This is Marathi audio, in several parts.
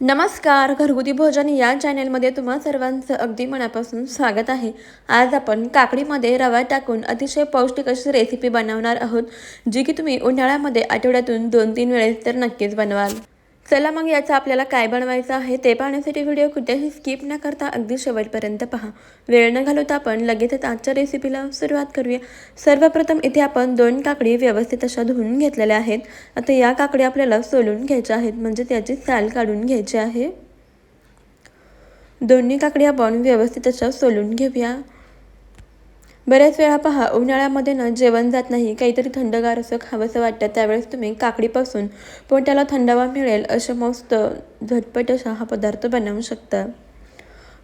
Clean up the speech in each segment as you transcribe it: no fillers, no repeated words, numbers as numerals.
नमस्कार. घरगुती भोजन या चॅनलमध्ये तुम्हा सर्वांचं अगदी मनापासून स्वागत आहे. आज आपण काकडीमध्ये रवा टाकून अतिशय पौष्टिक अशी रेसिपी बनवणार आहोत, जी की तुम्ही उन्हाळ्यामध्ये आठवड्यातून 2-3 वेळेस तर नक्कीच बनवाल. चला मग याचं आपल्याला काय बनवायचं आहे ते पाहण्यासाठी व्हिडिओ कुठेही स्किप न करता अगदी शेवटपर्यंत पहा. वेळ न घालवता आपण लगेचच आजच्या रेसिपीला सुरुवात करूया. सर्वप्रथम इथे आपण 2 काकडी व्यवस्थित अशा धुवून घेतलेल्या आहेत. आता या काकडी आपल्याला सोलून घ्यायच्या आहेत, म्हणजे त्याची साल काढून घ्यायची आहे. दोन्ही काकडी आपण व्यवस्थित अशा सोलून घेऊया. बऱ्याच वेळा पहा, उन्हाळ्यामध्ये ना जेवण जात नाही, काहीतरी थंडगार असं खावंसं वाटतं. त्यावेळेस तुम्ही काकडीपासून पोटाला थंडावा मिळेल असं मस्त झटपट असा हा पदार्थ बनवू शकता.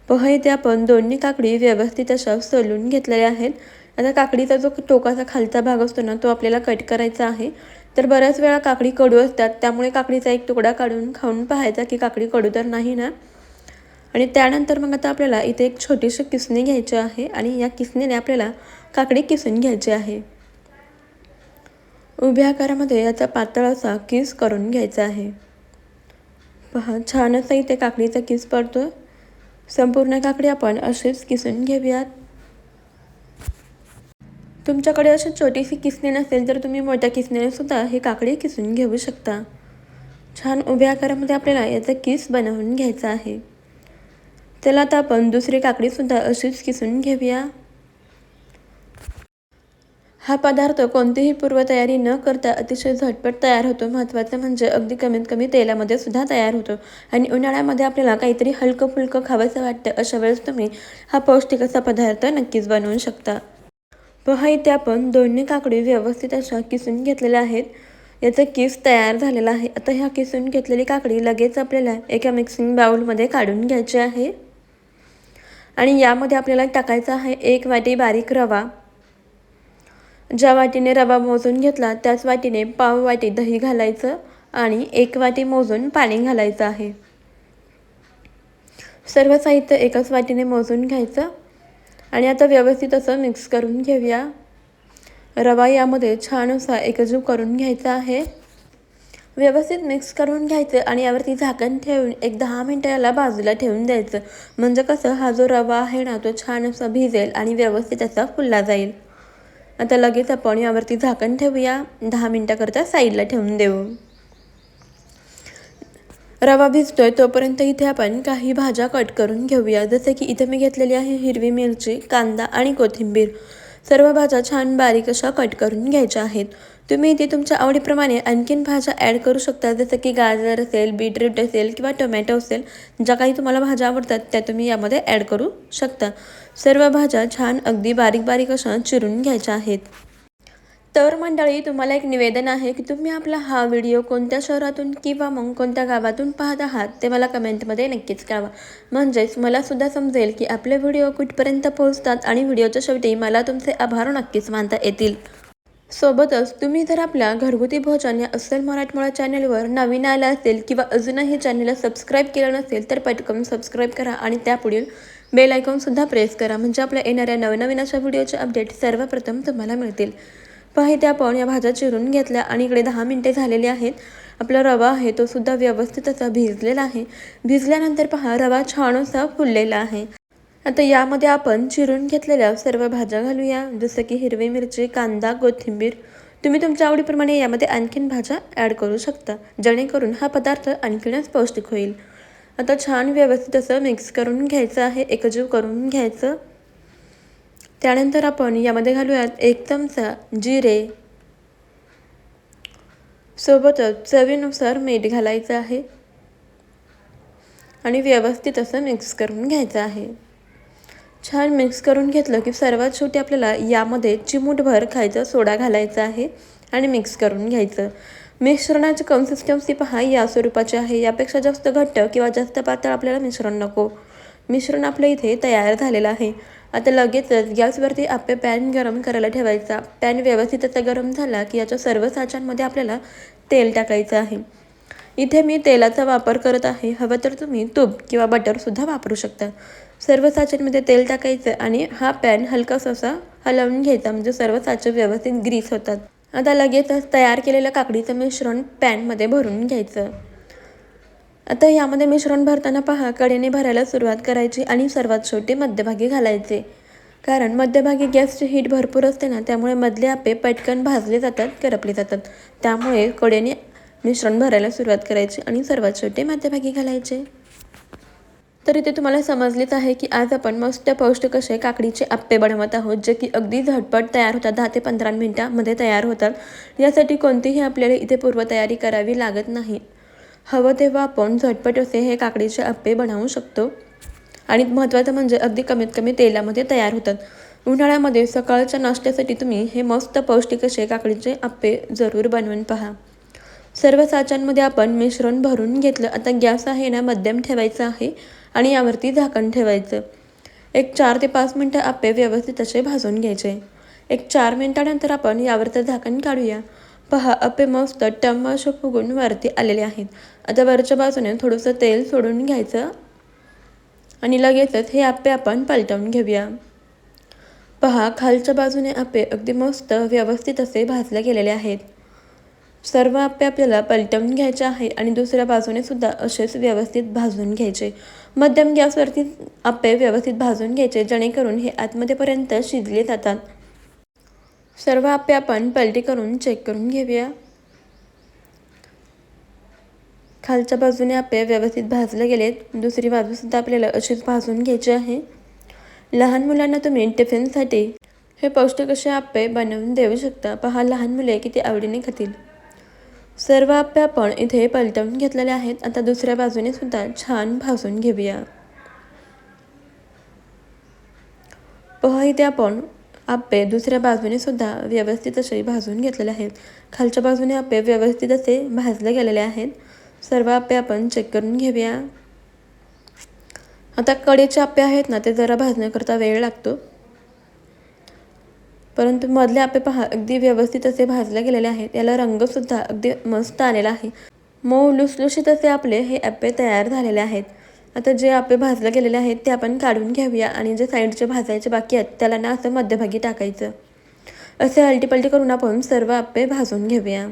पहा, इथे आपण दोन्ही काकडी व्यवस्थित अशा सोलून घेतलेल्या आहेत. आता काकडीचा जो टोकाचा खालचा भाग असतो ना, तो आपल्याला कट करायचा आहे. तर बऱ्याच वेळा काकडी कडू असतात, त्यामुळे काकडीचा एक तुकडा काढून खाऊन पाहायचा की काकडी कडू तर नाही ना. आणि त्यानंतर मग आता आपल्याला इथे एक छोटीशी किसणी घ्यायची आहे आणि या किसणीने आपल्याला काकडी किसून घ्यायची आहे. उभ्या आकारामध्ये याचा पातळ असा किस करून घ्यायचा आहे. पहा, छान असा इथे काकडीचा किस पडतो. संपूर्ण काकडी आपण अशीच किसून घेऊयात. तुमच्याकडे अशी छोटीशी किसणी नसेल तर तुम्ही मोठ्या किसणीने सुद्धा ही काकडी किसून घेऊ शकता. छान उभ्या आकारामध्ये आपल्याला याचा किस बनवून घ्यायचा आहे. चला आता आपण दुसरी काकडी सुद्धा अशीच किसून घेऊया. हा पदार्थ कोणतीही पूर्वतयारी न करता अतिशय झटपट तयार होतो. महत्त्वाचं म्हणजे अगदी कमीत कमी तेलामध्ये सुद्धा तयार होतो. आणि उन्हाळ्यामध्ये आपल्याला काहीतरी हलकं फुलकं खावंसं वाटतं, अशा वेळेस तुम्ही हा पौष्टिक असा पदार्थ नक्कीच बनवू शकता. पहा, इथे आपण दोन्ही काकडी व्यवस्थित अशा किसून घेतलेल्या आहेत. याचा किस तयार झालेला आहे. आता ह्या किसून घेतलेली काकडी लगेच आपल्याला एका मिक्सिंग बाउलमध्ये काढून घ्यायची आहे. आणि यामध्ये आपल्याला टाकायचा आहे 1 वाटी बारीक रवा. ज्या वाटीने रवा मोजून घेतला त्याच वाटीने पाव वाटी दही घालायचं आणि 1 वाटी मोजून पाणी घालायचं आहे. सर्व साहित्य एकाच वाटीने मोजून घ्यायचं आणि आता व्यवस्थित असं मिक्स करून घेऊया. रवा यामध्ये छान असा एकजीव करून घ्यायचा आहे. व्यवस्थित मिक्स करून घ्यायचं आणि यावरती झाकण ठेवून एक 10 मिनिटं याला बाजूला ठेवून द्यायचं. म्हणजे कसं, हा जो रवा आहे ना, तो छान असा भिजेल आणि व्यवस्थित असा फुलला जाईल. आता लगेच आपण यावरती झाकण ठेवूया. 10 मिनिटाकरता साईडला ठेवून देऊ. रवा भिजतोय तोपर्यंत इथे आपण काही भाज्या कट करून घेऊया. जसे की इथे मी घेतलेली आहे हिरवी मिरची, कांदा आणि कोथिंबीर. सर्व भाज्या छान बारीक अशा कट करून घ्यायच्या आहेत. तुम्ही इथे तुमच्या आवडीप्रमाणे आणखीन भाज्या ॲड करू शकता. जसं की गाजर असेल, बीटरूट असेल किंवा टोमॅटो असेल. ज्या काही तुम्हाला भाज्या आवडतात त्या तुम्ही यामध्ये ॲड करू शकता. सर्व भाज्या छान अगदी बारीक बारीक अशा चिरून घ्यायच्या आहेत. तर मंडळी, तुम्हाला एक निवेदन आहे की तुम्ही आपला हा व्हिडिओ कोणत्या शहरातून किंवा मग कोणत्या गावातून पाहत आहात ते मला कमेंटमध्ये नक्कीच कळवा. म्हणजेच मला सुद्धा समजेल की आपले व्हिडिओ कुठपर्यंत पोहोचतात आणि व्हिडिओच्या शेवटी मला तुमचे आभार नक्कीच मानता येतील. सोबतच तुम्ही जर आपल्या घरगुती भोजन या अस्सल मराठमोळा चॅनलवर नवीन आला असेल किंवा अजूनही चॅनलला सबस्क्राईब केलं नसेल तर पटकन सबस्क्राईब करा आणि त्यापुढील बेल आयकॉनसुद्धा प्रेस करा. म्हणजे आपल्या येणाऱ्या नवनवीन अशा व्हिडिओचे अपडेट सर्वप्रथम तुम्हाला मिळतील. पहा, इथे आपण या भाज्या चिरून घेतल्या आणि इकडे 10 मिनिटे झालेली आहेत. आपला रवा आहे तो सुद्धा व्यवस्थित असा भिजलेला आहे. भिजल्यानंतर पहा, रवा छान असा फुललेला आहे. आता यामध्ये आपण चिरून घेतलेल्या सर्व भाज्या घालूया. जसं की हिरवी मिरची, कांदा, कोथिंबीर. तुम्ही तुमच्या आवडीप्रमाणे यामध्ये आणखीन भाज्या ॲड करू शकता, जेणेकरून हा पदार्थ आणखीनच पौष्टिक होईल. आता छान व्यवस्थित असं मिक्स करून घ्यायचं आहे, एकजीव करून घ्यायचं. त्यानंतर आपण यामध्ये घालूयात 1 चमचा जिरे. सोबतच चवीनुसार मीठ घालायचं आहे आणि व्यवस्थित असं मिक्स करून घ्यायचं आहे. छान मिक्स करून घेतलं की सर्वात शेवटी आपल्याला यामध्ये चिमूटभर खायचा सोडा घालायचा आहे आणि मिक्स करून घ्यायचं. मिश्रणाची कन्सिस्टन्सी पहा या स्वरूपाची आहे. यापेक्षा जास्त घट्ट किंवा जास्त पातळ आपल्याला मिश्रण नको. मिश्रण आपलं इथे तयार झालेलं आहे. आता लगेचच गॅसवरती आपले पॅन गरम करायला ठेवायचा. पॅन व्यवस्थित असा गरम झाला की याच्या सर्व साच्यांमध्ये आपल्याला तेल टाकायचं आहे. इथे मी तेलाचा वापर करत आहे. हवं तर तुम्ही तूप किंवा बटरसुद्धा वापरू शकता. सर्व साच्यांमध्ये तेल टाकायचं आणि हा पॅन हलकासा असा हलवून घ्यायचा, म्हणजे सर्व साचे व्यवस्थित ग्रीस होतात. आता लगेचच तयार केलेलं काकडीचं मिश्रण पॅनमध्ये भरून घ्यायचं. आता यामध्ये मिश्रण भरताना पहा, कडेने भरायला सुरुवात करायची आणि सर्वात शेवटी मध्यभागी घालायचे. कारण मध्यभागी गॅसची हीट भरपूर असते ना, त्यामुळे मधले आपे पटकन भाजले जातात, करपले जातात. त्यामुळे कडेने मिश्रण भरायला सुरुवात करायची आणि सर्वात शेवटी मध्यभागी घालायचे. तर इथे तुम्हाला समजलेच आहे की आज आपण मस्त पौष्टिक असे काकडीचे आप्पे बनवत आहोत, जे की अगदी झटपट तयार होतात. 10 ते 15 मिनिटांमध्ये तयार होतात. यासाठी कोणतीही आपल्याला इथे पूर्वतयारी करावी लागत नाही. हवं तेव्हा आपण झटपट असे हे काकडीचे आप्पे बनवू शकतो. आणि महत्त्वाचं म्हणजे अगदी कमीत कमी तेलामध्ये तयार होतात. उन्हाळ्यामध्ये सकाळच्या नाश्त्यासाठी तुम्ही हे मस्त पौष्टिक असे काकडीचे आप्पे जरूर बनवून पहा. सर्व साच्यांमध्ये आपण मिश्रण भरून घेतलं. आता गॅस आहे ना मध्यम ठेवायचा आहे आणि यावरती झाकण ठेवायचं. एक 4 ते 5 मिनटं आप्पे व्यवस्थित असे भाजून घ्यायचे. एक 4 मिनिटानंतर आपण यावरचं झाकण काढूया. पहा, आप्पे मस्त टम्म असे फुगून वरती आलेले आहेत. आता वरच्या बाजूने थोडंसं तेल सोडून घ्यायचं आणि लगेचच हे आप्पे आपण पलटवून घेऊया. पहा, खालच्या बाजूने आप्पे अगदी मस्त व्यवस्थित असे भाजले गेलेले आहेत. सर्व आप्पे आपल्याला पलटवून घ्यायचे आहे आणि दुसऱ्या बाजूने सुद्धा असेच व्यवस्थित भाजून घ्यायचे. मध्यम गॅसवरती आप्पे व्यवस्थित भाजून घ्यायचे, जेणेकरून हे आतमध्येपर्यंत शिजले जातात. सर्व आप्पे आपण पलटी करून चेक करून घेऊया. खालच्या बाजूने आप्पे व्यवस्थित भाजले गेलेत. दुसरी बाजूसुद्धा आपल्याला अशीच भाजून घ्यायची आहे. लहान मुलांना तुम्ही टिफिनसाठी हे पौष्टिक असे आप्पे बनवून देऊ शकता. पहा, लहान मुले किती आवडीने खातील. सर्व आप्पे आपण इथे पलटवून घेतलेले आहेत. आता दुसऱ्या बाजूने सुद्धा छान भाजून घेऊया. पहा, इथे आपण आप्पे दुसऱ्या बाजूने सुद्धा व्यवस्थित असे भाजून घेतलेले आहेत. खालच्या बाजूने आप्पे व्यवस्थित असे भाजले गेलेले आहेत. सर्व आप्पे आपण चेक करून घेऊया. आता कडेचे आप्पे आहेत ना, ते जरा भाजण्याकरता वेळ लागतो, परंतु मधले आप्पे पहा अगदी व्यवस्थित असे भाजले गेलेले आहेत. याला रंगसुद्धा अगदी मस्त आलेला आहे. मऊ लुसलुशीत असे आपले हे आप्पे तयार झालेले आहेत. आता जे आप्पे भाजले गेलेले आहेत ते आपण काढून घेऊया आणि जे साईडचे भाजायचे बाकी आहेत त्याला ना असं मध्यभागी टाकायचं. असे अलटीपलटी करून आपण सर्व आप्पे भाजून घेऊया.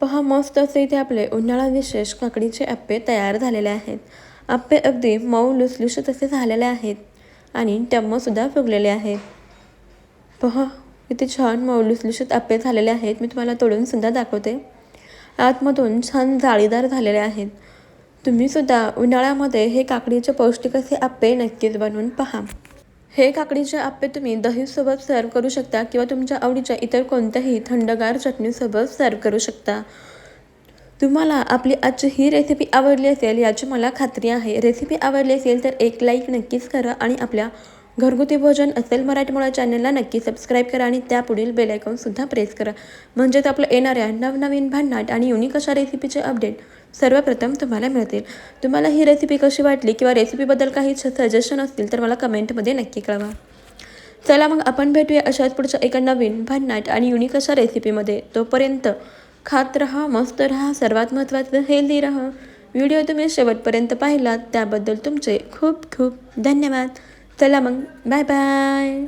पहा, मस्त असे इथे आपले उन्हाळा विशेष काकडीचे आप्पे तयार झालेले आहेत. आप्पे अगदी मऊ लुसलुशीत असे झालेले आहेत आणि टम्मसुद्धा फुगलेले आहेत. पहा, किती छान मऊ लुसलुशीत आप्पे झालेले आहेत. मी तुम्हाला तोडून सुद्धा दाखवते. आतमधून छान जाळीदार झालेले आहेत. तुम्हीसुद्धा उन्हाळ्यामध्ये हे काकडीचे पौष्टिक असे आप्पे नक्कीच बनवून पहा. हे काकडीचे आप्पे तुम्ही दहीसोबत सर्व करू शकता किंवा तुमच्या आवडीच्या इतर कोणत्याही थंडगार चटणीसोबत सर्व करू शकता. तुम्हाला आपली आजची ही रेसिपी आवडली असेल याची मला खात्री आहे. रेसिपी आवडली असेल तर एक लाईक नक्कीच करा आणि आपल्या घरगुती भोजन असेल मराठमोळा चॅनलला नक्की सबस्क्राईब करा आणि त्यापुढील बेल आयकॉनसुद्धा प्रेस करा. म्हणजेच आपलं येणाऱ्या नवनवीन भन्नाट आणि युनिक अशा रेसिपीचे अपडेट सर्वप्रथम तुम्हाला मिळतील. तुम्हाला ही रेसिपी कशी वाटली किंवा रेसिपीबद्दल काही सजेशन असतील तर मला कमेंटमध्ये नक्की कळवा. चला मग आपण भेटूया अशाच पुढच्या एका नवीन भन्नाट आणि युनिक अशा रेसिपीमध्ये. तोपर्यंत खात राहा, मस्त राहा, सर्वात महत्त्वाचं हेल्दी राहा. व्हिडिओ तुम्ही शेवटपर्यंत पाहिलात त्याबद्दल तुमचे खूप खूप धन्यवाद. चला मग, बाय बाय.